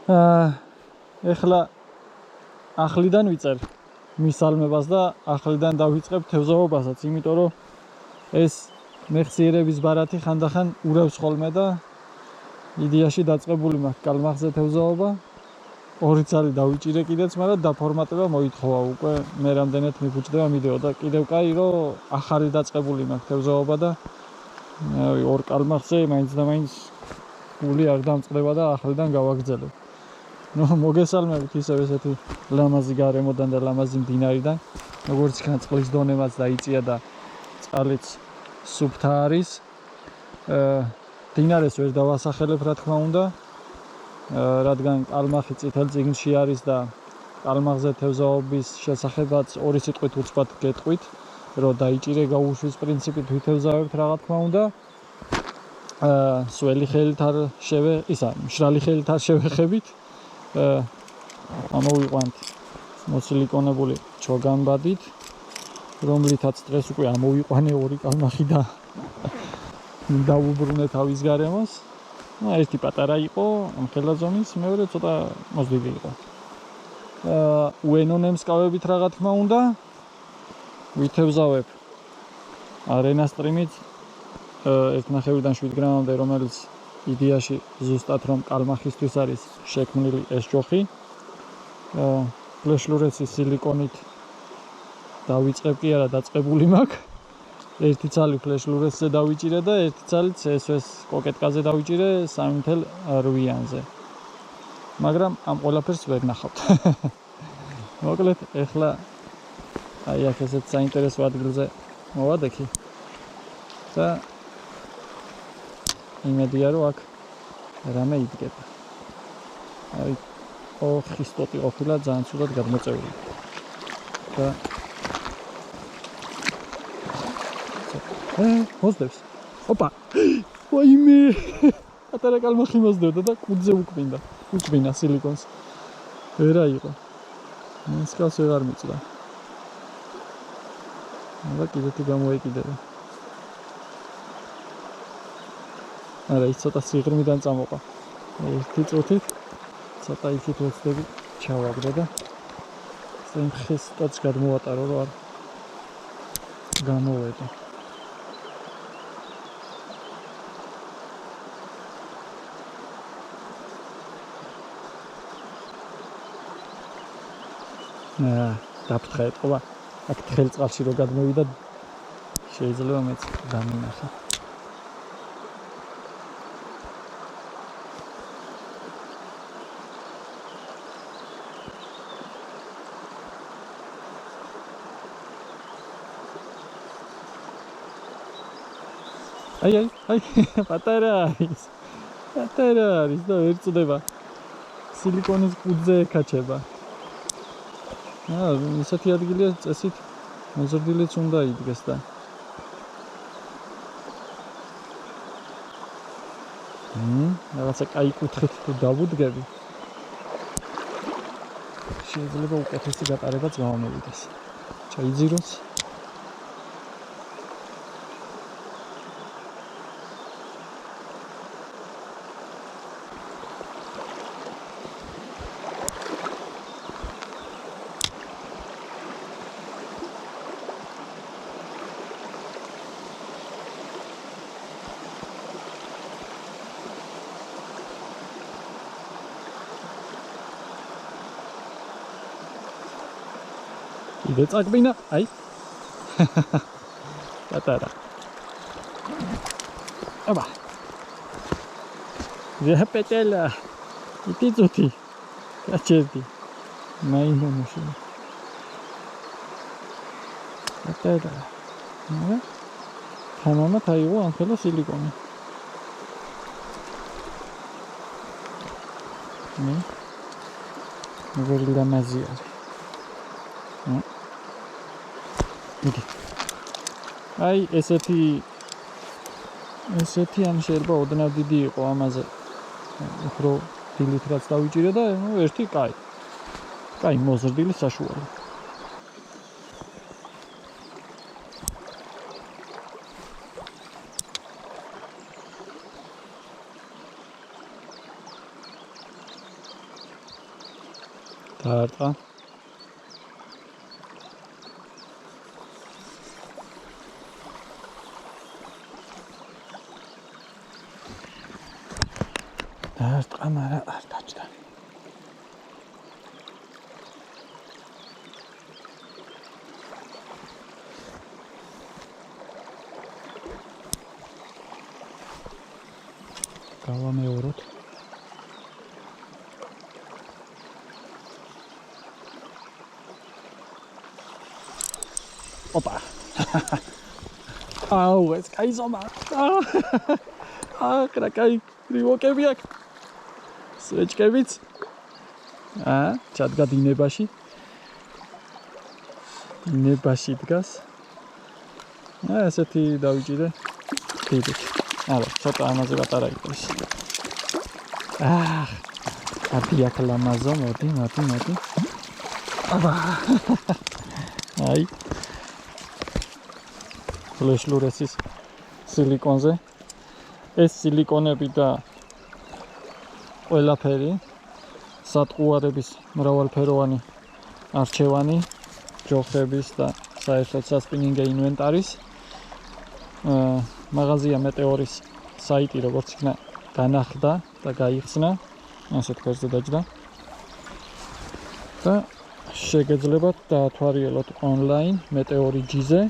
ეხლა ახლიდან ვიწერ მისალმებას და ახლიდან დავიწყებ თევზაობასაც, იმიტომ რომ ეს მეხსიერების ბარათი ხანდახან ურევს ხოლმე და იდეაში დაწყებული მაქვს კალმახზე თევზაობა. 2 წელი დავიჭირე კიდეც, მაგრამ დაფორმატება მოითხოვა უკვე. მე რამდენად მიფუჭდება მიდეო და კიდევ კაი რომ ახალი დაწყებული მაქვს თევზაობა და 2 კალმახზე მაინც და მაინც გული არ დამწყდება და ახლიდან გავაგრძელებ. მოგესალმებით ისევ ესეთი ლამაზი გარემოდან და ლამაზი მდინარიდან, როგორც იქნა წყლის დონემაც დაიწია და წყალიც სუფთა არის. მდინარეს ვერ დავასახელებ, რა თქმა უნდა, რადგან კალმახი წითელ წიგნში არის და კალმახზე თევზაობის შესახებაც 2 სიტყვით უცბად გეტყვით, რომ დაიჭირე გაუშვის პრინციპით ვითევზავებთ, რა თქმა უნდა. სველი ხელით არ მშრალი ხელით არ შევეხებით. ამოვიყვანთ მოსილიკონებული ჩოგანბადით, რომლითაც დღეს უკვე ამოვიყვანე 2 კალმახი და დავუბრუნე თავის გარემოს. ერთი პატარა იყო, ამ ხელაძონის, მეორე ცოტა მოზრდილი იყო. უენო ნემსკავებით, რა თქმა უნდა, ვითევზავებ არენასტრიმით 1.5-დან 7 გრამამდე, რომელიც იდეაში ზუსტად რომ კალმახისთვის არის შექმნილი ეს ჯოხი. ფლეშლურეცის სილიკონით დავიწყებ კი არა, დაწყებული მაქვს. 1 ცალი ფლეშლურესზე დავიჭირე და 1 ცალიც SOS კოკეტკაზე დავიჭირე 3.8-იანზე. მაგრამ ამ ყველაფერს ვერ ნახავთ. მოკლედ, ეხლა აი აქ ესეთ საინტერესო ადგილზე მოვადექი და იმედია რომ აქ რამე იდგება. აი, ხისტოტი ყოფილა ძალიან ცუდად გადმოწეული. და მოძდებს. ოპა! ვაიმე! პატარა კალმახი მოძდებდა და კუდზე უკბინა სილიკონს. ვერა იყო. მსკავს ვეღარ მიწდა. და კიდეთი გამოეკიდება. არა, ის ცოტა სიღრმიდან წამოყვა. 1 წუთით ცოტა იქით ვეცდები ჩავაგდე და წინ ხისტოც გადმოვატარო, რომ არ გამოვედო. დაფრთხა ეთყობა. აქ თხელ წყალში რო გადმოვიდა, შეიძლება მეც დამინახა. აი, პატარა არის და ვერ წდება. სილიკონის კუდზე ეკაჩება. ისეთი ადგილია წესით მოზრდილიც უნდა იდგეს და რაღაცა კაი კუთხით თუ დავუდგები, შეიძლება უკეთესი გატარებაც გამომივიდეს. ჩაიძიროს. კიდე წაკბინა, აი. პატარა. აბა. ზეპეტელა. იტიცუთი. კაჩერდი. მაინონოში. პატარა. თამამად აიღო ამხელა სილიკონი. მეგორი ლამაზი არის. აი, ესეთი ამ შეიძლება ოდნავ დიდი იყო ამაზე. უფრო დილით რაც დავიჭირე და ერთი კაი მოზრდილი საშუალო. დაარტყა. დაარტყა, მაგრამ არ დაჭდა. გავამეოროთ. ოპა. აუ, ეს კაი ზომა. კრაკაი, რივოკები აქ. სვეჭკებიც. ჩადგა დინებაში. დინებაში დგას. ესეთი დავიჭირე. დიდი. არა, ცოტა ამაზე პატარა იყოს. აბიაკ ლამაზო, მოდი. აბა. აი. ფლეშლურესის სილიკონზე. ეს სილიკონები და ყველაფერი სატყუარების მრავალფეროვანი არჩევანი, ჯოხების და საერთოდ სასპინინგე ინვენტარის მაღაზია მეტეორის საიტი როგორც იქნა განახლდა და გაიხსნა, ასეთ ფერზე დაჯდა და შეგეძლებათ დაათვალიეროთ ონლაინ მეტეორი ჯიზე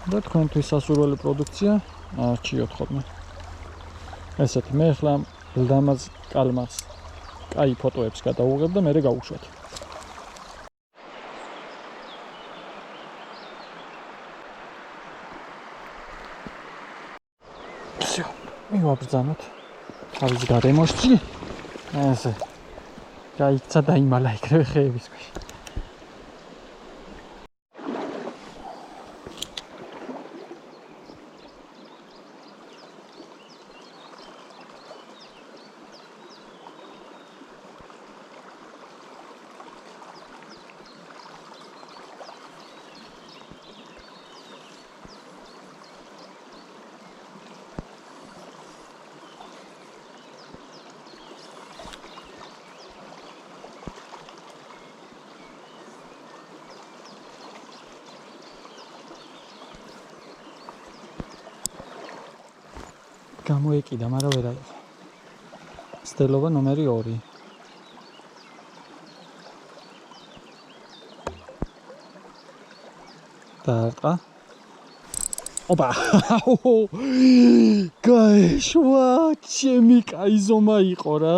და თქვენთვის სასურველი პროდუქცია არჩიოთ ხოლმე. ესეთი მე ახლა ლამაზ კალმას კაი ფოტოებს გადავუღებ და მერე გავუშვათ. всё, მივაბრძანოთ. თავის გარემოში. ესე. გაიქცა და იმალა იქრევე ხეების ქვეშ. გამოეკიდა, მაგრამ ვერ აიღო. სტელობა ნომერი 2. დაარტყა. ოპა. გაეშვა, ჩემი კაი ზომა იყო რა.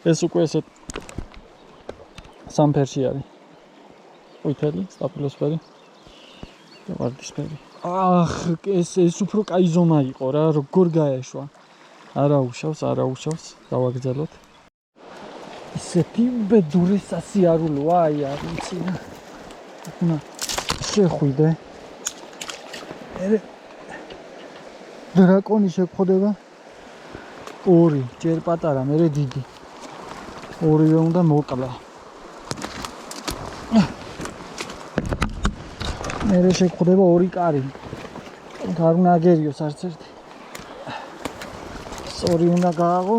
ეს უკვე ესე სამფერში არის. ყვითელი, სტაფილოსფერი და ვარდისფერი. ეს უფრო კაი ზომა იყო რა, როგორ გაეშვა. არა უშავს, დავაგრძელოთ. ისეთი ბედური სასიარულოა, აი არ ვიცი რა. უნდა შეხვიდე. დრაკონი შეგხვდება. 2, ჯერ პატარა, მერე დიდი. ორივე უნდა მოკლა. მერე შეგხვდება 2 კარი. არ უნდა აგერიოს არც ერთი. სწორი უნდა გააღო.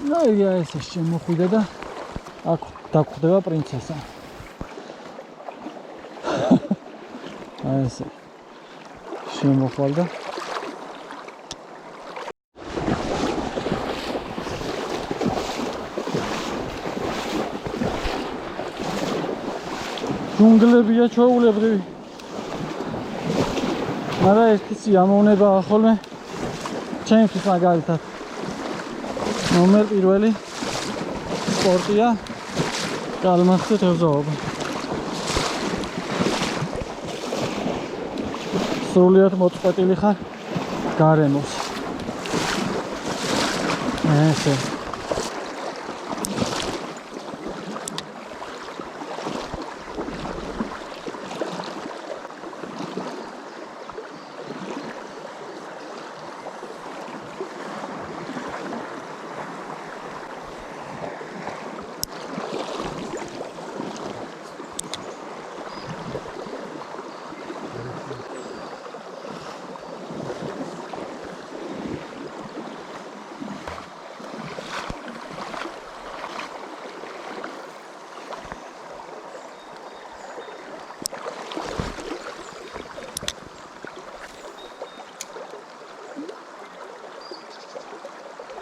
და ესე შემოხვიდე და აქ დაგხვდება პრინცესა. ესე შემოხვალ და ჯუნგლებია ჩაულებრივი. მაგრამ ერთი სიამოვნებაა ხოლმე ჩემთვის მაგალითად. ნომერ 1 სპორტია კალმასზე თევზაობა. სრულიად მოწყვეტილი ხარ გარემოს. ესე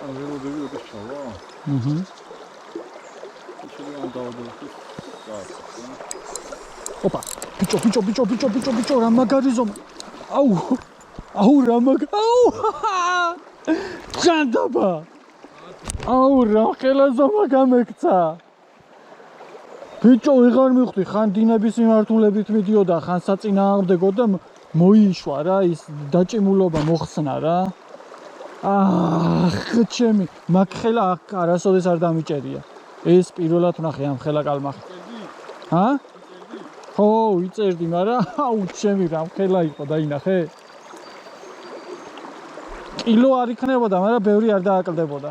ან ველოდები როდეს ჩავა? შეიძლება დავდოთ. ოპა, ბიჭო, რა მაგარი ზომა. აუ, რა მაგარი. აუ! ჯანდაბა. აუ, რა ხელა ზომა გამექცა. ბიჭო, ვეღარ მივხვდი, ხან დინების მიმართულებით მიდიოდა, ხან საწინააღმდეგო და მოიშვა რა, ის დაჭიმულობა მოხსნა რა. ჩემი, მაგ ხელა არასოდეს არ დამიჭერია. ეს პირველად ვნახე ამ ხელა კალმახს. ხო, ვიწერდი, მაგრამ აუ, ჩემი რა ხელა იყო, დაინახე? კილო არ იქნებოდა, მაგრამ ბევრი არ დააკლდებოდა.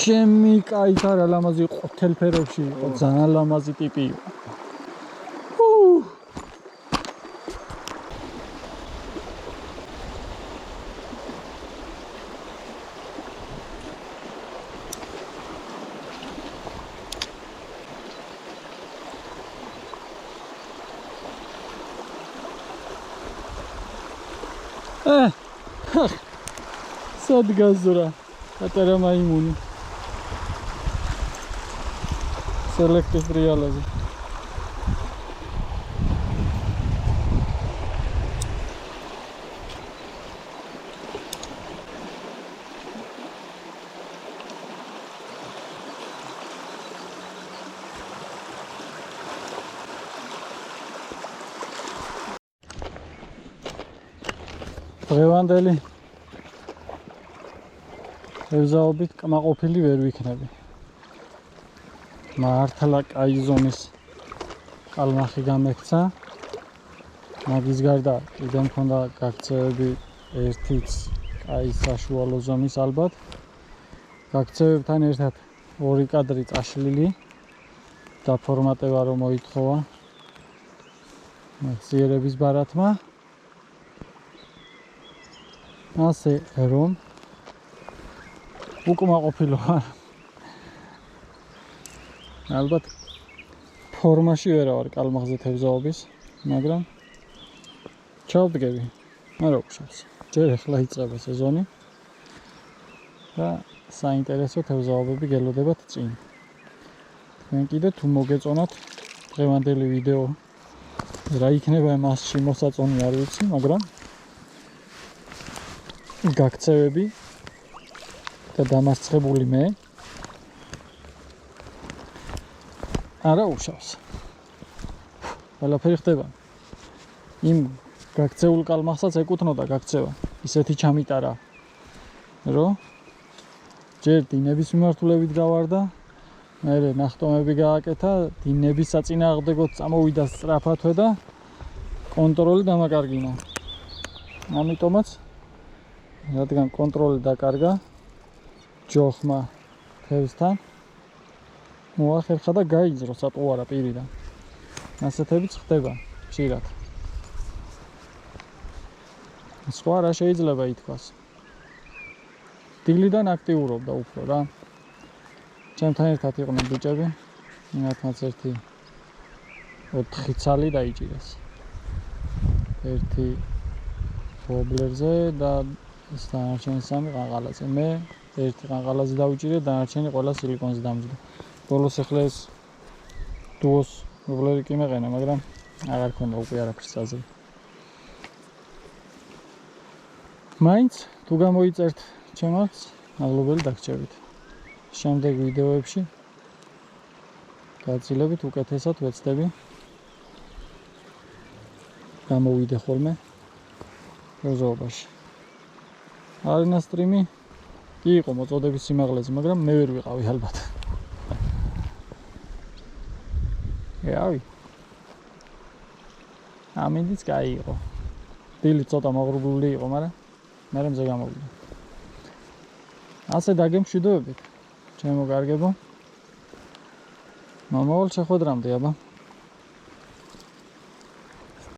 ჩემი კაითარა ლამაზი იყო, თელფერებში იყო, ძალიან ლამაზი ტიპი იყო. სად გაზურა პატარა მაიმუნი სელექტის ტრიალაზე დღევანდელი ევზაობით კმაყოფილი ვერ ვიქნები. მართლა კაი ზომის კალმახი გამექცა. მაგის გარდა კიდევ მქონდა გაქცევები ერთიც კაი საშუალო ზომის ალბათ. გაქცევებთან ერთად ორი კადრი წაშლილი დაფორმატება რომ მოითხოვა მეხსიერების ბარათმა. ასე რომ უკმაყოფილო ვარ. ალბათ ფორმაში ვერ ვარ კალმახზე თევზაობის, მაგრამ ჩავდგები. არა უხშავს. ჯერ ახლა იწყება სეზონი და საინტერესო თევზაობები გელოდებათ წინ. თქვენ კიდე თუ მოგეწონათ დღევანდელი ვიდეო რა იქნება მასში მოსაწონი არ ვიცი, მაგრამ გაქცევები და დამასწრებული მე არა უშავს. ყველაფერი ხდება. იმ გაქცეულ კალმახსაც ეკუთვნოდა გაქცევა. ისეთი ჩამიტარა, რომ ჯერ დინების მიმართულებით გავარდა, მერე ნახტომები გააკეთა, დინების საწინააღმდეგოდ წამოვიდა სწრაფათვე და კონტროლი დამაკარგინა. ამიტომაც რადგან კონტროლი დაკარგა ჯოხმა თევზთან მოახერხა და გაიძრო სატყუარა პირიდან. ასეთებიც ხდება ხშირად. სხვა რა შეიძლება ითქვას. დილიდან აქტიურობდა უფრო რა. ჩემთან ერთად იყვნენ ბიჭები, მათაც ერთი 4 ცალი დაიჭირეს. ერთი ვობლერზე და ის დანარჩენი 3 ყანყალაზე. მე ერთი ყანყალაზე დავიჭირე, დანარჩენი ყველა სილიკონზე დამჯდა. ბოლოს ახლა ეს დუოს ვობლერი კი მეყენა, მაგრამ აღარ ქონდა უკვე არაფერს აზრი. მაინც თუ გამოიწერთ ჩემს, მადლობელი დაგჭერით. შემდეგ ვიდეოებში გაცილებით უკეთესად ვეცდები. გამოვიდე ხოლმე თევზაობაში. ა레ნა სტრიმი კი იყო მოწოდების სიმაღლეზე, მაგრამ მე ვერ ვიყავი ალბათ. ევი. ამინდიც კაი იყო. დილი ცოტა მაღრუბლული იყო, მაგრამ მე მზე გამოვიდა. ასე დაგემშვიდობებით. ჩემო კარგებო. მომავალ შეხვედრამდე, აბა.